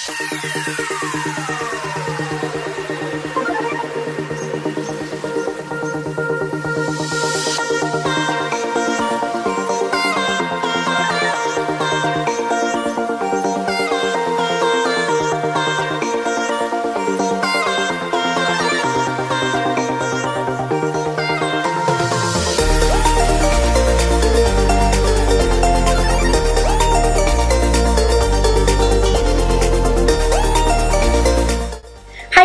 Hi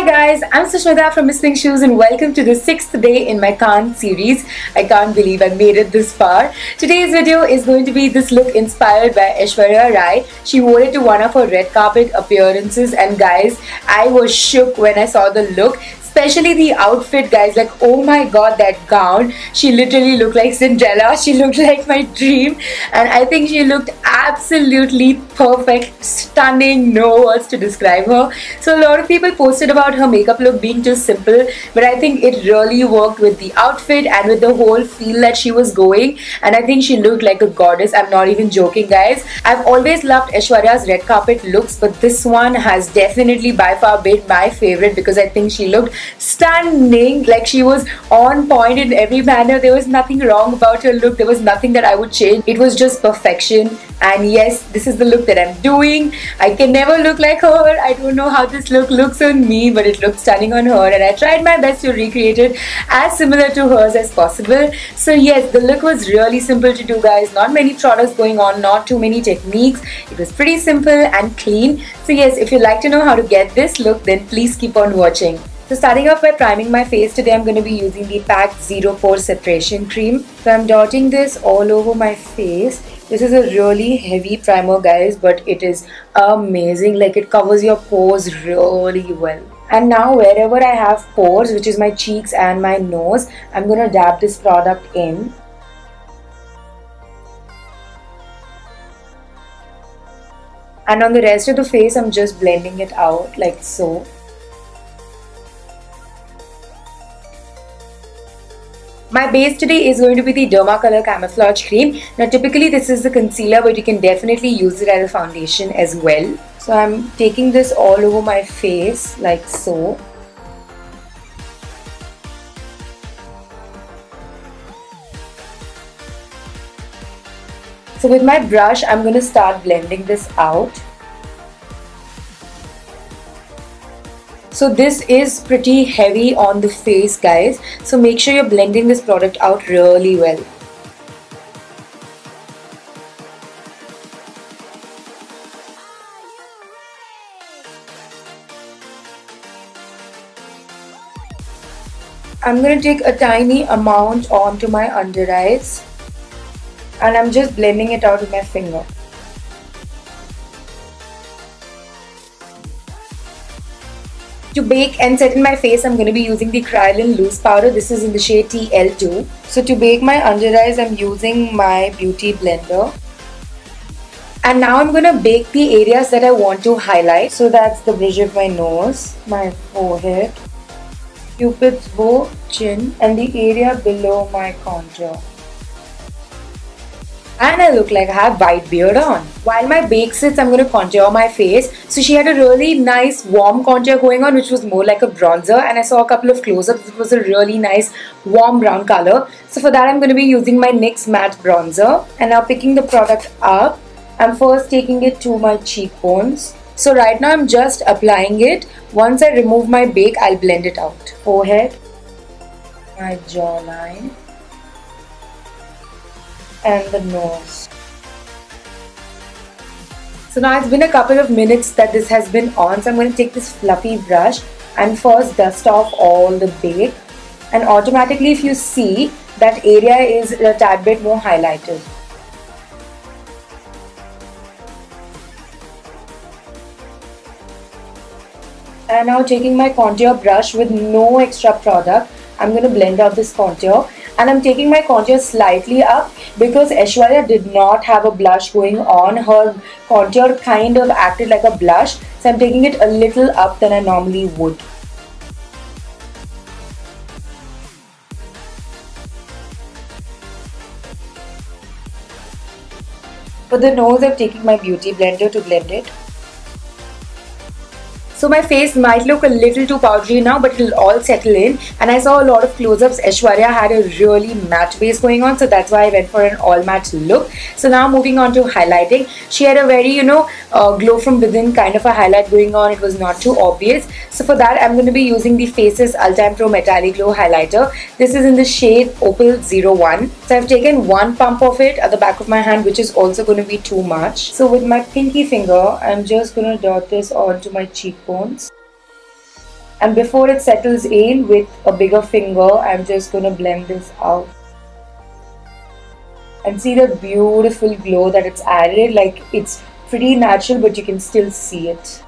guys, I'm Sushmita from Miss Pink Shoes and welcome to the 6th day in my Cannes series. I can't believe I made it this far. Today's video is going to be this look inspired by Aishwarya Rai. She wore it to one of her red carpet appearances and guys, I was shook when I saw the look. Especially the outfit, guys, like oh my god, that gown, she literally looked like Cinderella. She looked like my dream and I think she looked absolutely perfect, stunning, no words to describe her. So a lot of people posted about her makeup look being too simple, but I think it really worked with the outfit and with the whole feel that she was going, and I think she looked like a goddess. I'm not even joking, guys. I've always loved Aishwarya's red carpet looks, but this one has definitely by far been my favorite because I think she looked stunning. Like she was on point in every manner. There was nothing wrong about her look. There was nothing that I would change. It was just perfection. And yes, this is the look that I'm doing. I can never look like her. I don't know how this look looks on me, but it looks stunning on her and I tried my best to recreate it as similar to hers as possible. So yes, the look was really simple to do, guys. Not many products going on, not too many techniques. It was pretty simple and clean. So yes, if you'd like to know how to get this look, then please keep on watching. So starting off by priming my face, today I'm going to be using the PAC 04 Separation Cream. So I'm dotting this all over my face. This is a really heavy primer, guys, but it is amazing. Like it covers your pores really well. And now wherever I have pores, which is my cheeks and my nose, I'm going to dab this product in. And on the rest of the face, I'm just blending it out like so. My base today is going to be the Dermacolor Camouflage Cream. Now typically this is the concealer, but you can definitely use it as a foundation as well. So I'm taking this all over my face like so. So with my brush, I'm going to start blending this out. So this is pretty heavy on the face, guys. So make sure you're blending this product out really well. I'm going to take a tiny amount onto my under eyes and I'm just blending it out with my finger. To bake and set in my face, I'm going to be using the Kryolan Loose Powder. This is in the shade TL2. So to bake my under eyes, I'm using my Beauty Blender. And now I'm going to bake the areas that I want to highlight. So that's the bridge of my nose, my forehead, Cupid's bow, chin, and the area below my contour. And I look like I have white beard on. While my bake sits, I'm going to contour my face. So she had a really nice warm contour going on, which was more like a bronzer. And I saw a couple of close-ups. It was a really nice warm brown color. So for that, I'm going to be using my NYX Matte Bronzer. And now picking the product up, I'm first taking it to my cheekbones. So right now, I'm just applying it. Once I remove my bake, I'll blend it out. Forehead, my jawline, and the nose. So now it's been a couple of minutes that this has been on, so I'm going to take this fluffy brush and first dust off all the bake, and automatically if you see that area is a tad bit more highlighted. And now taking my contour brush with no extra product, I'm going to blend out this contour. And I'm taking my contour slightly up because Aishwarya did not have a blush going on. Her contour kind of acted like a blush. So I'm taking it a little up than I normally would. For the nose, I'm taking my Beauty Blender to blend it. So my face might look a little too powdery now, but it'll all settle in. And I saw a lot of close-ups. Aishwarya had a really matte base going on, so that's why I went for an all matte look. So now moving on to highlighting. She had a very, glow from within kind of a highlight going on. It was not too obvious. So for that, I'm going to be using the Faces Ultime Pro Metallic Glow Highlighter. This is in the shade Opal 01. So I've taken one pump of it at the back of my hand, which is also going to be too much. So with my pinky finger, I'm just going to dot this onto my cheekbones. And before it settles in with a bigger finger, I'm just going to blend this out. And see the beautiful glow that it's added. Like, it's pretty natural, but you can still see it.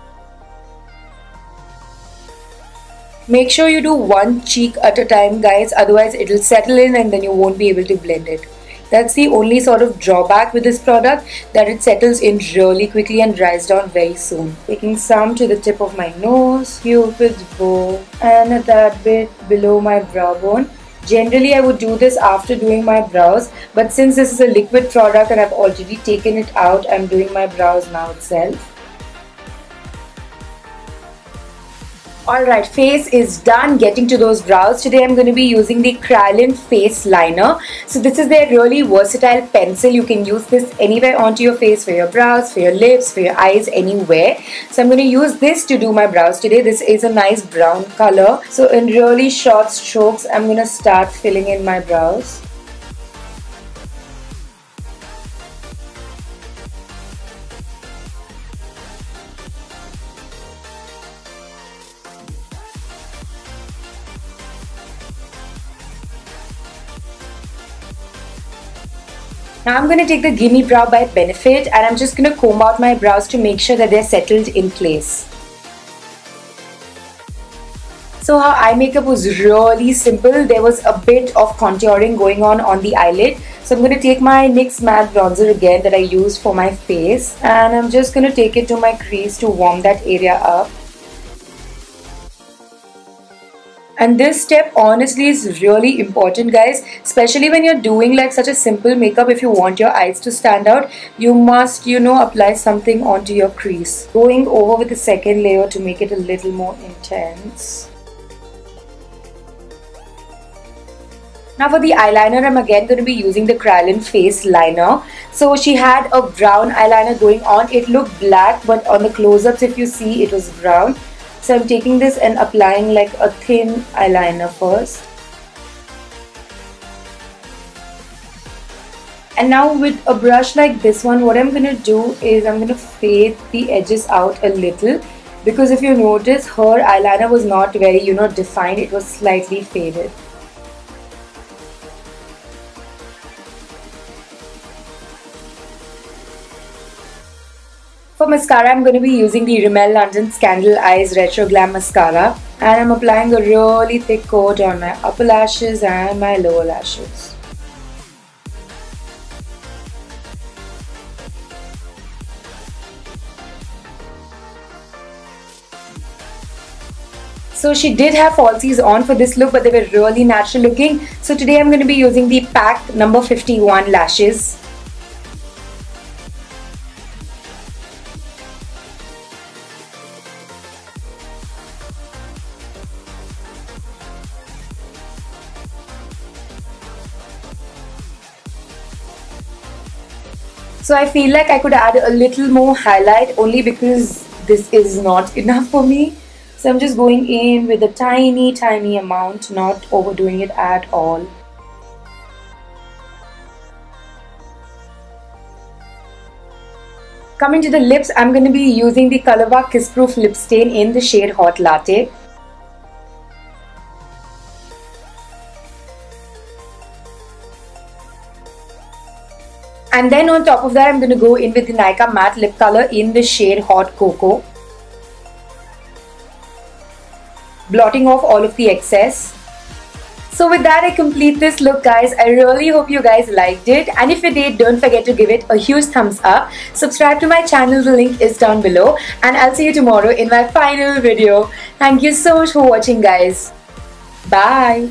Make sure you do one cheek at a time, guys, otherwise it'll settle in and then you won't be able to blend it. That's the only sort of drawback with this product, that it settles in really quickly and dries down very soon. Taking some to the tip of my nose, Cupid's bow, and at that bit below my brow bone. Generally I would do this after doing my brows, but since this is a liquid product and I've already taken it out, I'm doing my brows now itself. Alright, face is done getting to those brows. Today I'm going to be using the Kryolan Face Liner. So this is their really versatile pencil. You can use this anywhere onto your face, for your brows, for your lips, for your eyes, anywhere. So I'm going to use this to do my brows today. This is a nice brown color. So in really short strokes, I'm going to start filling in my brows. Now I'm going to take the Gimme Brow by Benefit and I'm just going to comb out my brows to make sure that they're settled in place. So her eye makeup was really simple. There was a bit of contouring going on the eyelid. So I'm going to take my NYX matte bronzer again that I use for my face, and I'm just going to take it to my crease to warm that area up. And this step honestly is really important, guys, especially when you're doing like such a simple makeup. If you want your eyes to stand out, you must, apply something onto your crease. Going over with the second layer to make it a little more intense. Now for the eyeliner, I'm again going to be using the Kryolan Face Liner. So she had a brown eyeliner going on. It looked black, but on the close-ups, if you see, it was brown. So I'm taking this and applying like a thin eyeliner first. And now with a brush like this one, what I'm going to do is I'm going to fade the edges out a little. Because if you notice, her eyeliner was not very, defined. It was slightly faded. For mascara, I'm going to be using the Rimmel London Scandal Eyes Retro Glam Mascara, and I'm applying a really thick coat on my upper lashes and my lower lashes. So she did have falsies on for this look, but they were really natural looking. So today I'm going to be using the PAC number 51 lashes. So I feel like I could add a little more highlight only because this is not enough for me. So I'm just going in with a tiny amount, not overdoing it at all. Coming to the lips, I'm going to be using the Colorbar Kiss Proof Lip Stain in the shade Hot Latte. And then on top of that, I'm going to go in with the Nykaa Matte Lip Color in the shade Hot Cocoa. Blotting off all of the excess. So with that, I complete this look, guys. I really hope you guys liked it. And if you did, don't forget to give it a huge thumbs up. Subscribe to my channel, the link is down below. And I'll see you tomorrow in my final video. Thank you so much for watching, guys. Bye.